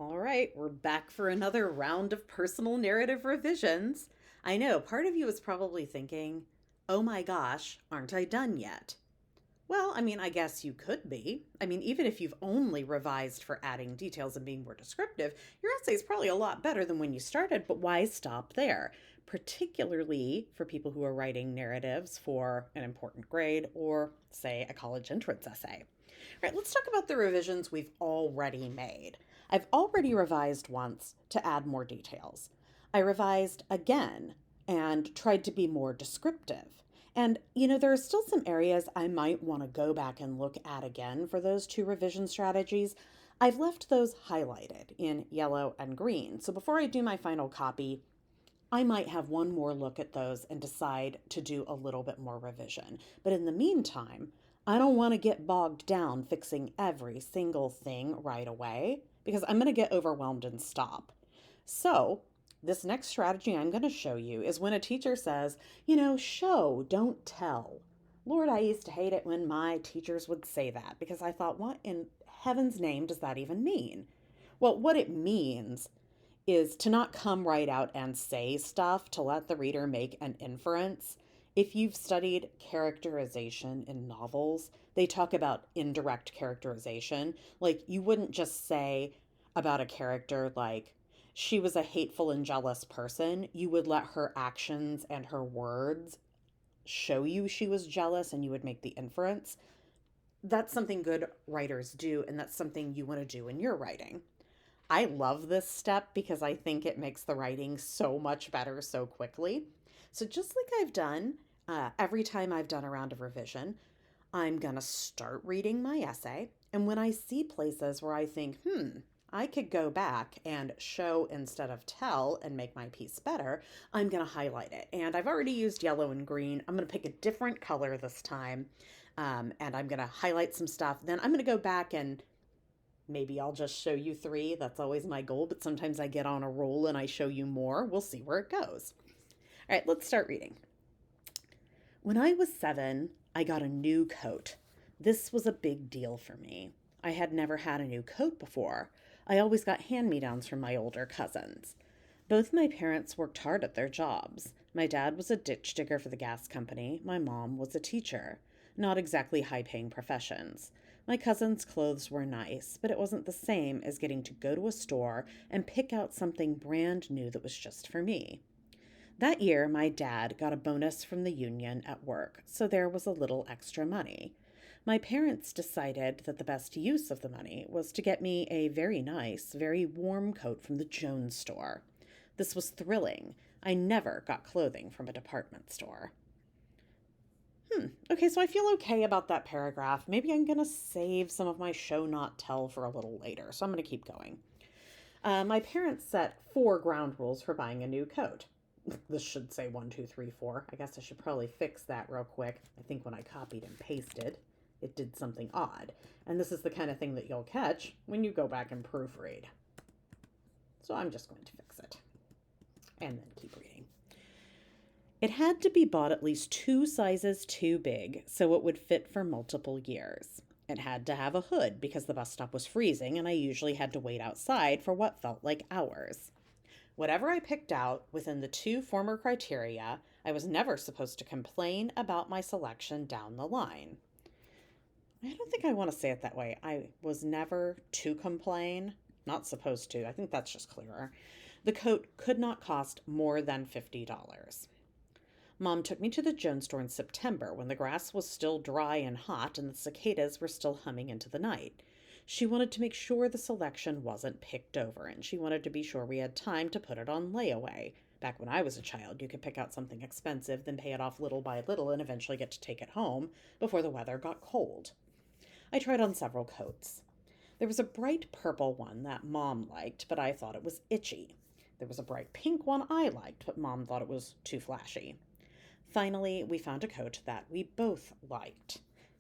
All right, we're back for another round of personal narrative revisions. I know part of you is probably thinking, oh my gosh, aren't I done yet? Well, I guess you could be. Even if you've only revised for adding details and being more descriptive, your essay is probably a lot better than when you started, but why stop there? Particularly for people who are writing narratives for an important grade or, say, a college entrance essay. All right, let's talk about the revisions we've already made. I've already revised once to add more details. I revised again and tried to be more descriptive. And there are still some areas I might want to go back and look at again for those two revision strategies. I've left those highlighted in yellow and green. So before I do my final copy, I might have one more look at those and decide to do a little bit more revision. But in the meantime, I don't want to get bogged down fixing every single thing right away because I'm going to get overwhelmed and stop. So, this next strategy I'm going to show you is when a teacher says, show, don't tell. Lord, I used to hate it when my teachers would say that because I thought, what in heaven's name does that even mean? Well, what it means is to not come right out and say stuff to let the reader make an inference. If you've studied characterization in novels, they talk about indirect characterization. Like, you wouldn't just say about a character, like, she was a hateful and jealous person. You would let her actions and her words show you she was jealous, and you would make the inference. That's something good writers do, and that's something you want to do in your writing. I love this step because I think it makes the writing so much better so quickly. So, just like I've done every time I've done a round of revision, I'm going to start reading my essay. And when I see places where I think, I could go back and show instead of tell and make my piece better, I'm going to highlight it. And I've already used yellow and green. I'm going to pick a different color this time. And I'm going to highlight some stuff. Then I'm going to go back and maybe I'll just show you three. That's always my goal, but sometimes I get on a roll and I show you more. We'll see where it goes. All right, let's start reading. When I was 7, I got a new coat. This was a big deal for me. I had never had a new coat before. I always got hand-me-downs from my older cousins. Both my parents worked hard at their jobs. My dad was a ditch digger for the gas company. My mom was a teacher. Not exactly high-paying professions. My cousin's clothes were nice, but it wasn't the same as getting to go to a store and pick out something brand new that was just for me. That year, my dad got a bonus from the union at work, so there was a little extra money. My parents decided that the best use of the money was to get me a very nice, very warm coat from the Jones store. This was thrilling. I never got clothing from a department store. Okay, so I feel okay about that paragraph. Maybe I'm going to save some of my show not tell for a little later, so I'm going to keep going. My parents set 4 ground rules for buying a new coat. This should say 1, 2, 3, 4. I guess I should probably fix that real quick. I think when I copied and pasted, it did something odd. And this is the kind of thing that you'll catch when you go back and proofread. So I'm just going to fix it. And then keep reading. It had to be bought at least 2 sizes too big so it would fit for multiple years. It had to have a hood because the bus stop was freezing and I usually had to wait outside for what felt like hours. Whatever I picked out within the 2 former criteria, I was never supposed to complain about my selection down the line. I don't think I want to say it that way. I was never to complain. Not supposed to. I think that's just clearer. The coat could not cost more than $50. Mom took me to the Jones store in September when the grass was still dry and hot and the cicadas were still humming into the night. She wanted to make sure the selection wasn't picked over, and she wanted to be sure we had time to put it on layaway. Back when I was a child, you could pick out something expensive, then pay it off little by little, and eventually get to take it home before the weather got cold. I tried on several coats. There was a bright purple one that Mom liked, but I thought it was itchy. There was a bright pink one I liked, but Mom thought it was too flashy. Finally, we found a coat that we both liked.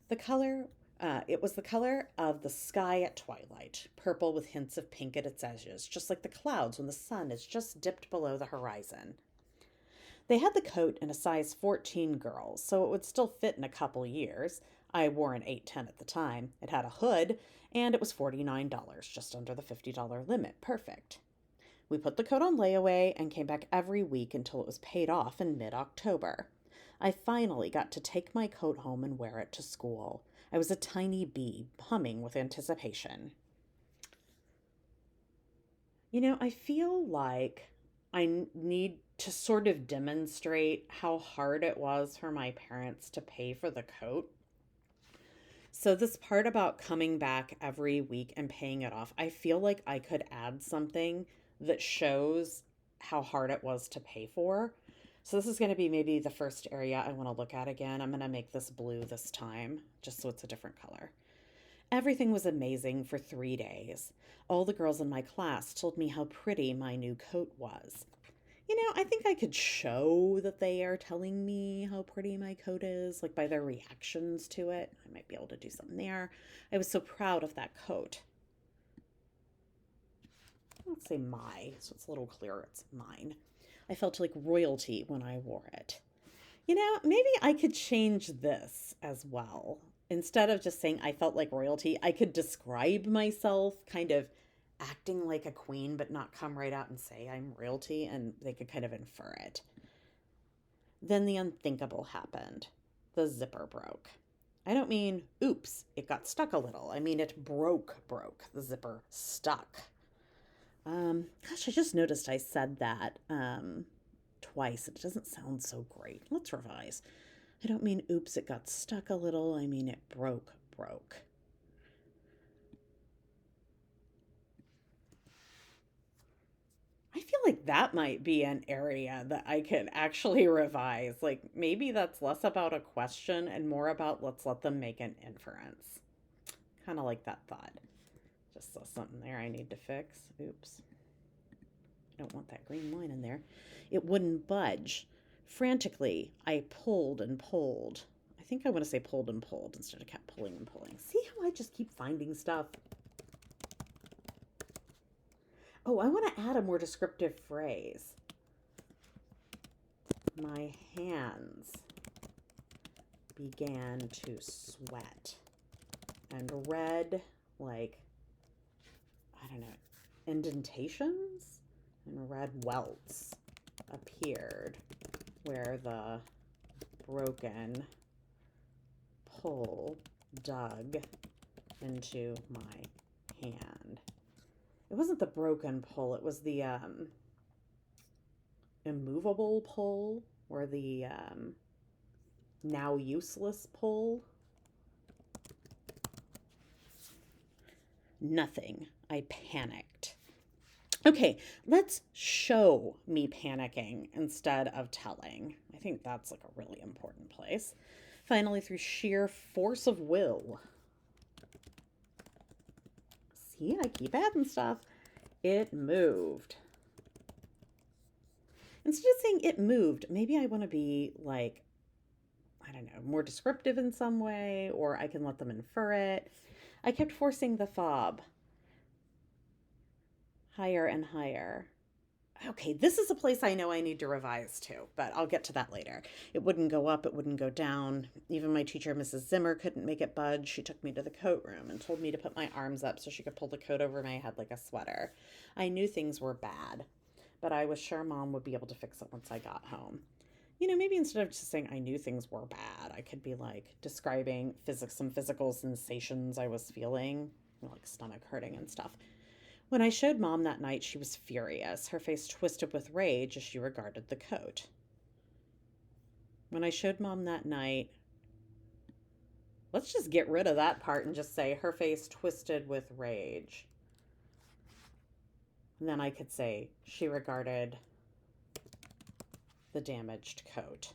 The color, it was the color of the sky at twilight, purple with hints of pink at its edges, just like the clouds when the sun is just dipped below the horizon. They had the coat in a size 14 girls, so it would still fit in a couple years. I wore an 810 at the time. It had a hood, and it was $49, just under the $50 limit. Perfect. We put the coat on layaway and came back every week until it was paid off in mid October. I finally got to take my coat home and wear it to school. I was a tiny bee, humming with anticipation. I feel like need to sort of demonstrate how hard it was for my parents to pay for the coat. So, this part about coming back every week and paying it off, I feel like I could add something that shows how hard it was to pay for. So, this is going to be maybe the first area I want to look at again. I'm going to make this blue this time, just so it's a different color. Everything was amazing for 3 days. All the girls in my class told me how pretty my new coat was. I think I could show that they are telling me how pretty my coat is, like by their reactions to it. I might be able to do something there. I was so proud of that coat. Let's say my, so it's a little clearer. It's mine. I felt like royalty when I wore it. Maybe I could change this as well. Instead of just saying I felt like royalty, I could describe myself kind of acting like a queen, but not come right out and say I'm royalty, and they could kind of infer it. Then the unthinkable happened. The zipper broke. I don't mean, oops, it got stuck a little. I mean, it broke. The zipper stuck. Gosh, I just noticed I said that twice. It doesn't sound so great. Let's revise. I don't mean, oops, it got stuck a little. I mean, it broke. I feel like that might be an area that I could actually revise. Like maybe that's less about a question and more about let's let them make an inference. Kind of like that thought. Just saw something there I need to fix. Oops. I don't want that green line in there. It wouldn't budge. Frantically, I pulled and pulled. I think I want to say pulled and pulled instead of kept pulling and pulling. See how I just keep finding stuff? Oh, I want to add a more descriptive phrase. My hands began to sweat. And red, like, I don't know, indentations? And red welts appeared where the broken pull dug into my hand. It wasn't the broken pull, it was the immovable pull, or the now useless pull. Nothing. I panicked. Okay, let's show me panicking instead of telling. I think that's like a really important place. Finally, through sheer force of will. See, I keep adding stuff. It moved. Instead of saying it moved, maybe I want to be like, I don't know, more descriptive in some way, or I can let them infer it. I kept forcing the fob higher and higher. Okay, this is a place I know I need to revise to, but I'll get to that later. It wouldn't go up, it wouldn't go down. Even my teacher, Mrs. Zimmer, couldn't make it budge. She took me to the coat room and told me to put my arms up so she could pull the coat over my head like a sweater. I knew things were bad, but I was sure Mom would be able to fix it once I got home. Maybe instead of just saying I knew things were bad, I could be like describing some physical sensations I was feeling, like stomach hurting and stuff. When I showed Mom that night, she was furious, her face twisted with rage as she regarded the coat. When I showed Mom that night, let's just get rid of that part and just say her face twisted with rage. And then I could say she regarded the damaged coat.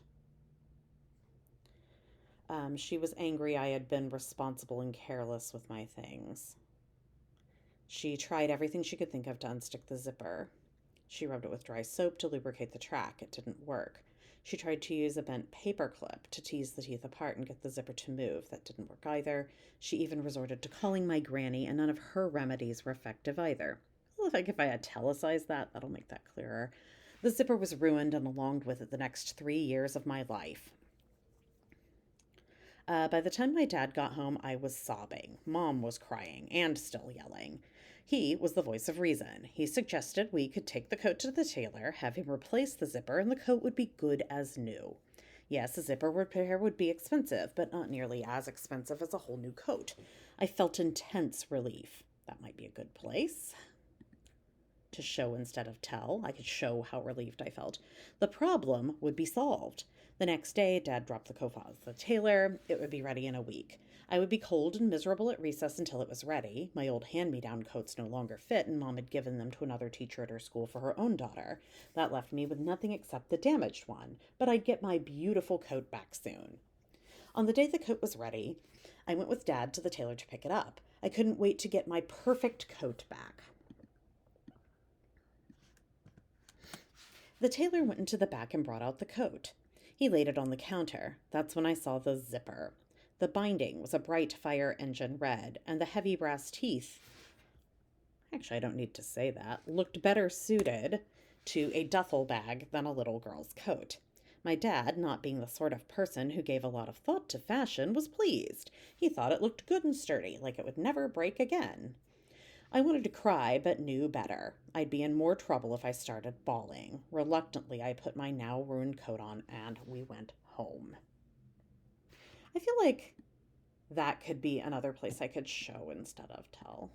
She was angry I had been responsible and careless with my things. She tried everything she could think of to unstick the zipper. She rubbed it with dry soap to lubricate the track. It didn't work. She tried to use a bent paper clip to tease the teeth apart and get the zipper to move. That didn't work either. She even resorted to calling my granny, and none of her remedies were effective either. Well, if I italicized that, that'll make that clearer. The zipper was ruined, and along with it the next 3 years of my life. By the time my dad got home, I was sobbing. Mom was crying and still yelling. He was the voice of reason. He suggested we could take the coat to the tailor, have him replace the zipper, and the coat would be good as new. Yes, a zipper repair would be expensive, but not nearly as expensive as a whole new coat. I felt intense relief. That might be a good place to show instead of tell. I could show how relieved I felt. The problem would be solved. The next day, Dad dropped the coat off the tailor. It would be ready in a week. I would be cold and miserable at recess until it was ready. My old hand-me-down coats no longer fit, and Mom had given them to another teacher at her school for her own daughter. That left me with nothing except the damaged one, but I'd get my beautiful coat back soon. On the day the coat was ready, I went with Dad to the tailor to pick it up. I couldn't wait to get my perfect coat back. The tailor went into the back and brought out the coat. He laid it on the counter. That's when I saw the zipper. The binding was a bright fire engine red, and the heavy brass teeth, actually I don't need to say that, looked better suited to a duffel bag than a little girl's coat. My dad, not being the sort of person who gave a lot of thought to fashion, was pleased. He thought it looked good and sturdy, like it would never break again. I wanted to cry, but knew better. I'd be in more trouble if I started bawling. Reluctantly, I put my now ruined coat on, and we went home. I feel like that could be another place I could show instead of tell.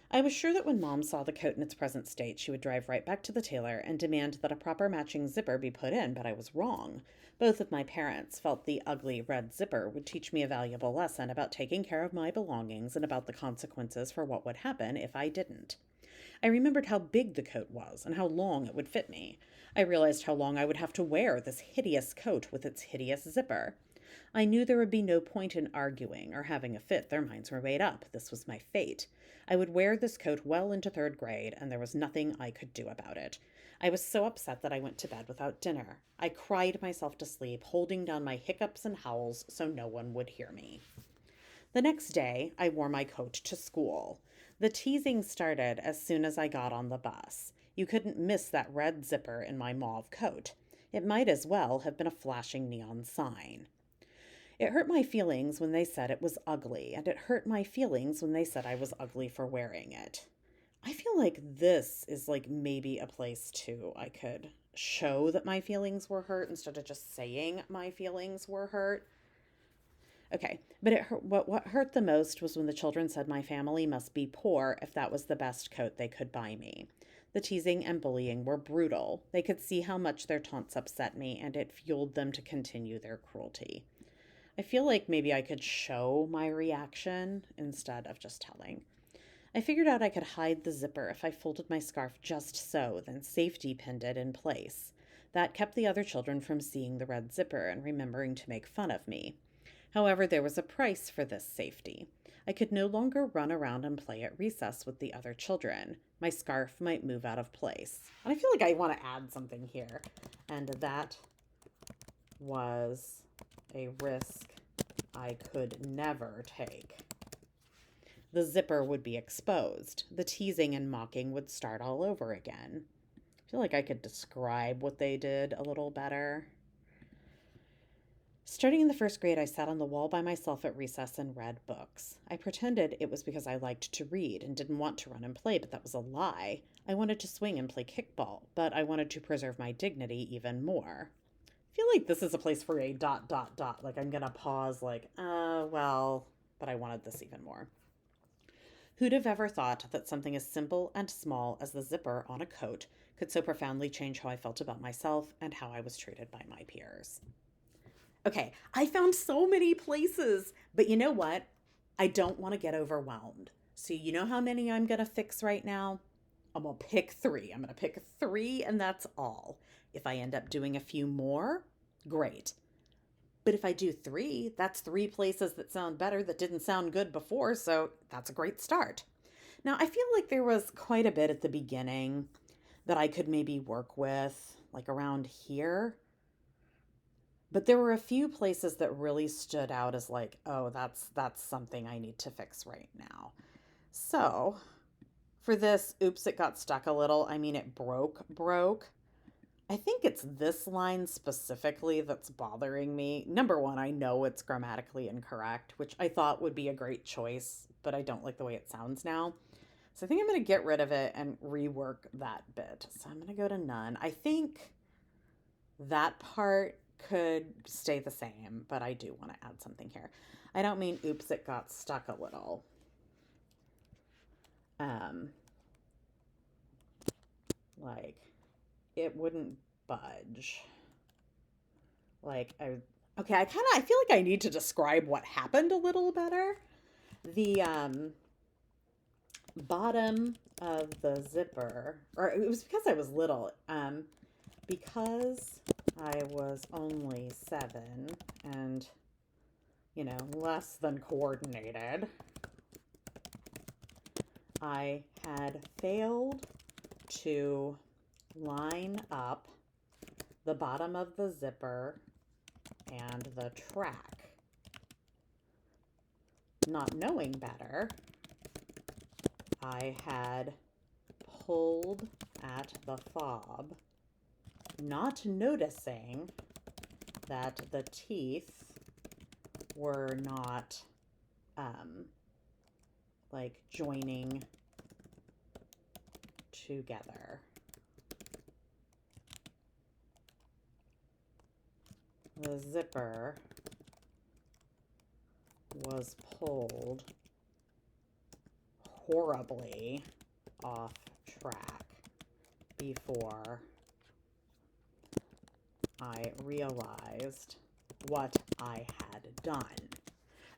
I was sure that when Mom saw the coat in its present state, she would drive right back to the tailor and demand that a proper matching zipper be put in, but I was wrong. Both of my parents felt the ugly red zipper would teach me a valuable lesson about taking care of my belongings and about the consequences for what would happen if I didn't. I remembered how big the coat was and how long it would fit me. I realized how long I would have to wear this hideous coat with its hideous zipper. I knew there would be no point in arguing or having a fit. Their minds were made up. This was my fate. I would wear this coat well into third grade, and there was nothing I could do about it. I was so upset that I went to bed without dinner. I cried myself to sleep, holding down my hiccups and howls so no one would hear me. The next day, I wore my coat to school. The teasing started as soon as I got on the bus. You couldn't miss that red zipper in my mauve coat. It might as well have been a flashing neon sign. It hurt my feelings when they said it was ugly, and it hurt my feelings when they said I was ugly for wearing it. I feel like this is like maybe a place too I could show that my feelings were hurt instead of just saying my feelings were hurt. Okay, but it hurt, what hurt the most was when the children said my family must be poor if that was the best coat they could buy me. The teasing and bullying were brutal. They could see how much their taunts upset me, and it fueled them to continue their cruelty. I feel like maybe I could show my reaction instead of just telling. I figured out I could hide the zipper if I folded my scarf just so, then safety pinned it in place. That kept the other children from seeing the red zipper and remembering to make fun of me. However, there was a price for this safety. I could no longer run around and play at recess with the other children. My scarf might move out of place. And I feel like I want to add something here. And that was a risk I could never take. The zipper would be exposed. The teasing and mocking would start all over again. I feel like I could describe what they did a little better. Starting in the first grade, I sat on the wall by myself at recess and read books. I pretended it was because I liked to read and didn't want to run and play, but that was a lie. I wanted to swing and play kickball, but I wanted to preserve my dignity even more. I feel like this is a place for a ... Like I'm gonna pause like, but I wanted this even more. Who'd have ever thought that something as simple and small as the zipper on a coat could so profoundly change how I felt about myself and how I was treated by my peers? Okay, I found so many places, but you know what? I don't want to get overwhelmed. So you know how many I'm going to fix right now? I'm going to pick 3. I'm going to pick 3 and that's all. If I end up doing a few more, great. But if I do 3, that's 3 places that sound better that didn't sound good before, so that's a great start. Now, I feel like there was quite a bit at the beginning that I could maybe work with, like around here. But there were a few places that really stood out as like, oh, that's something I need to fix right now. So for this, oops, it got stuck a little. I mean, it broke. I think it's this line specifically that's bothering me. Number one, I know it's grammatically incorrect, which I thought would be a great choice, but I don't like the way it sounds now. So I think I'm going to get rid of it and rework that bit. So I'm going to go to none. I think that part could stay the same, but I do want to add something here. I don't mean oops, it got stuck a little. Um, like it wouldn't budge. Like okay, I feel like I need to describe what happened a little better. The bottom of the zipper, or it was because I was little. Because I was only 7 and, less than coordinated, I had failed to line up the bottom of the zipper and the track. Not knowing better, I had pulled at the fob, not noticing that the teeth were not like joining together. The zipper was pulled horribly off track before I realized what I had done.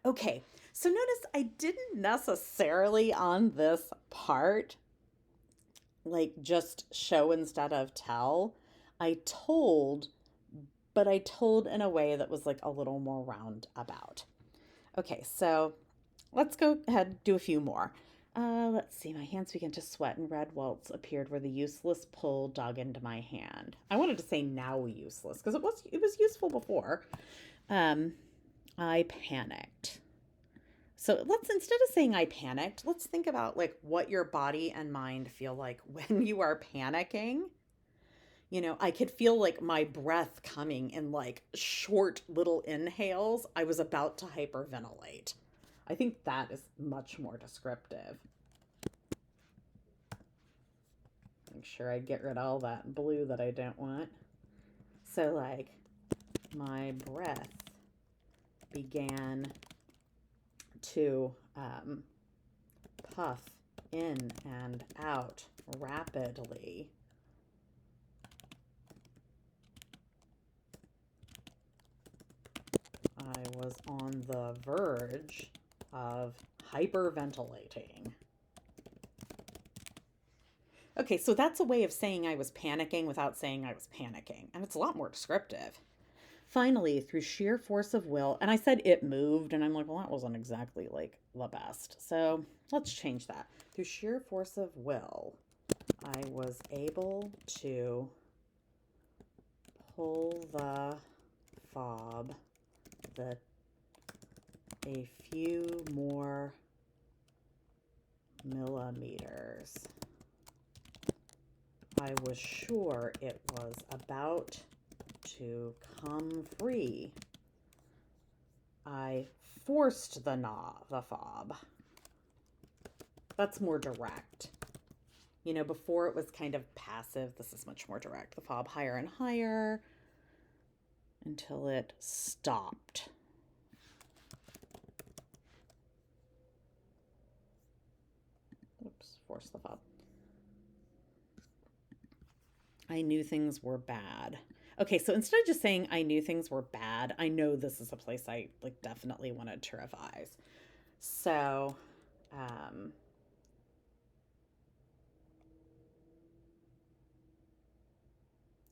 Okay, so notice I didn't necessarily on this part like just show instead of tell. I told, but I told in a way that was like a little more roundabout. Okay, so let's go ahead and do a few more. Let's see, my hands began to sweat and red welts appeared where the useless pull dug into my hand. I wanted to say now useless because it was useful before. I panicked. So let's, instead of saying I panicked, let's think about like what your body and mind feel like when you are panicking. I could feel like my breath coming in like short little inhales. I was about to hyperventilate. I think that is much more descriptive. Make sure I get rid of all that blue that I don't want. So like my breath began to puff in and out rapidly. I was on the verge of hyperventilating. Okay, so that's a way of saying I was panicking without saying I was panicking, and it's a lot more descriptive. Finally, through sheer force of will, and I said it moved, and I'm like, well, that wasn't exactly like the best. So let's change that. Through sheer force of will, I was able to pull the fob a few more millimeters. I was sure it was about to come free. I forced the fob. That's more direct. Before it was kind of passive. This is much more direct. The fob higher and higher until it stopped. Oops, force the fob. I knew things were bad. Okay, so instead of just saying I knew things were bad, I know this is a place I like definitely wanted to revise. So,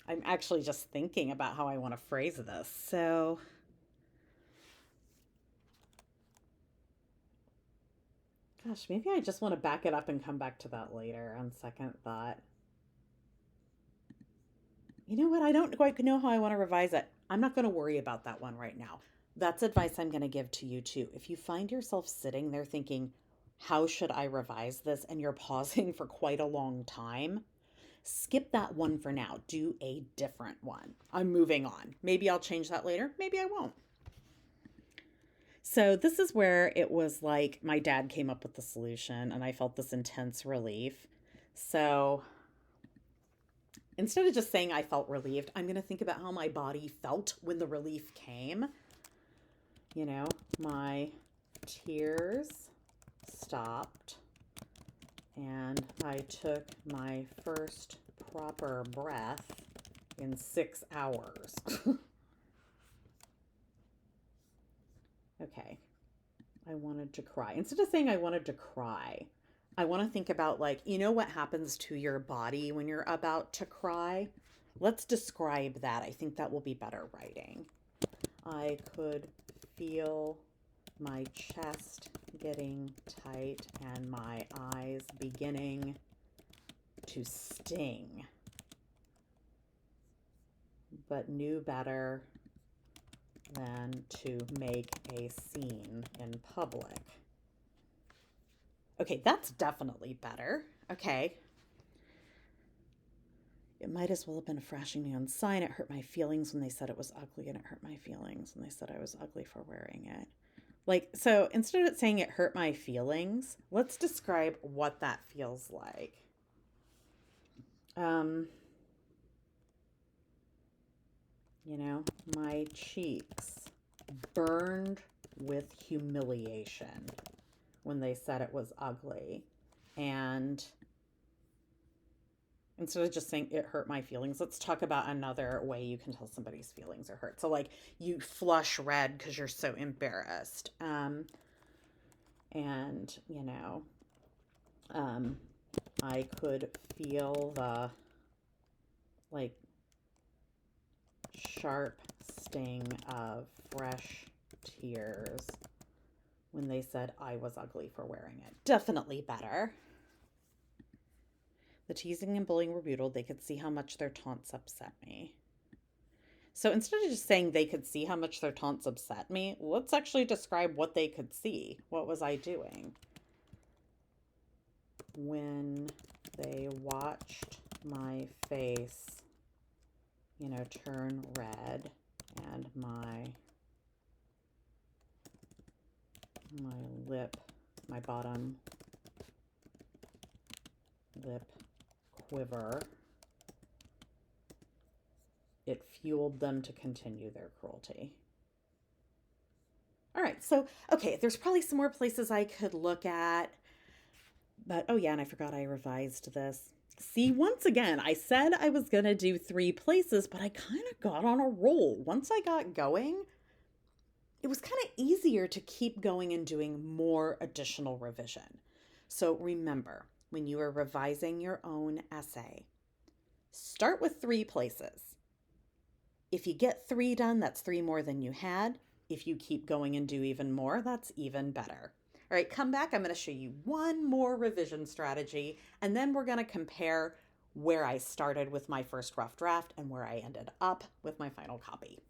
I'm actually just thinking about how I want to phrase this. So, gosh, maybe I just want to back it up and come back to that later on second thought. You know what? I don't quite know how I want to revise it. I'm not going to worry about that one right now. That's advice I'm going to give to you too. If you find yourself sitting there thinking, how should I revise this? And you're pausing for quite a long time, skip that one for now. Do a different one. I'm moving on. Maybe I'll change that later. Maybe I won't. So this is where it was like my dad came up with the solution and I felt this intense relief. So instead of just saying I felt relieved, I'm going to think about how my body felt when the relief came. You know, my tears stopped and I took my first proper breath in 6 hours. Okay. I wanted to cry. Instead of saying I wanted to cry, I want to think about, like, you know what happens to your body when you're about to cry? Let's describe that. I think that will be better writing. I could feel my chest getting tight and my eyes beginning to sting, but knew better than to make a scene in public. Okay, that's definitely better. Okay. It might as well have been a flashing neon sign. It hurt my feelings when they said it was ugly, and it hurt my feelings when they said I was ugly for wearing it. Like, so instead of it saying it hurt my feelings, let's describe what that feels like. You know, my cheeks burned with humiliation when they said it was ugly. And instead of just saying it hurt my feelings, let's talk about another way you can tell somebody's feelings are hurt. So, like, you flush red because you're so embarrassed. And, you know, I could feel the, like, sharp sting of fresh tears when they said I was ugly for wearing it. Definitely better. The teasing and bullying were brutal. They could see how much their taunts upset me. So instead of just saying they could see how much their taunts upset me, let's actually describe what they could see. What was I doing? When they watched my face, you know, turn red and my lip, my bottom lip quiver, it fueled them to continue their cruelty. All right, so, okay, there's probably some more places I could look at. But, oh yeah, and I forgot I revised this. See, once again, I said I was going to do 3 places, but I kind of got on a roll. Once I got going, it was kind of easier to keep going and doing more additional revision. So remember, when you are revising your own essay, start with 3 places. If you get 3 done, that's 3 more than you had. If you keep going and do even more, that's even better. All right, come back. I'm going to show you one more revision strategy, and then we're going to compare where I started with my first rough draft and where I ended up with my final copy.